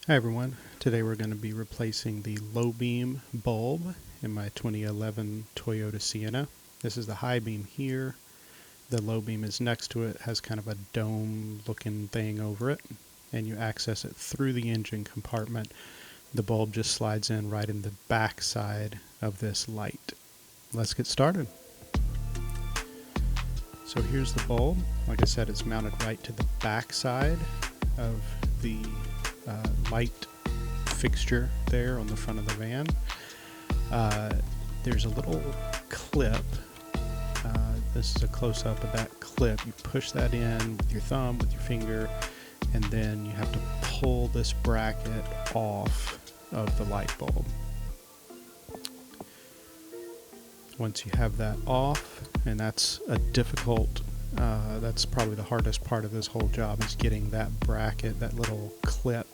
Hi everyone, today we're going to be replacing the low beam bulb in my 2011 Toyota Sienna. This is the high beam here. The low beam is next to it, has kind of a dome looking thing over it, and you access it through the engine compartment. The bulb just slides in right in the back side of this light. Let's get started. So here's the bulb. Like I said, it's mounted right to the back side of the light fixture there on the front of the van. There's a little clip. This is a close-up of that clip. You push that in with your thumb, with your finger, and then you have to pull this bracket off of the light bulb. Once you have that off, and that's a difficult, that's probably the hardest part of this whole job, is getting that bracket, that little clip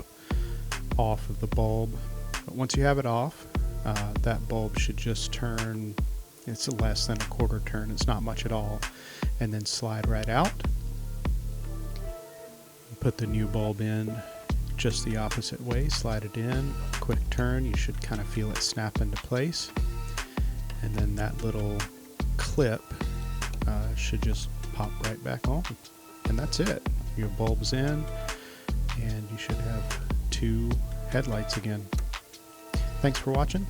off of the bulb. But once you have it off, that bulb should just turn, it's less than a quarter turn, it's not much at all, and then slide right out. Put the new bulb in just the opposite way, slide it in, quick turn, you should kind of feel it snap into place, and then that little clip should just pop right back on, and that's it. Your bulb's in, and you should have two headlights again. Thanks for watching.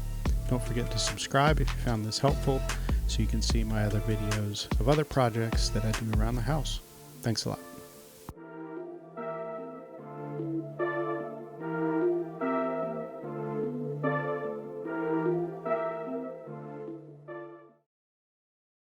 Don't forget to subscribe if you found this helpful, so you can see my other videos of other projects that I do around the house. Thanks a lot.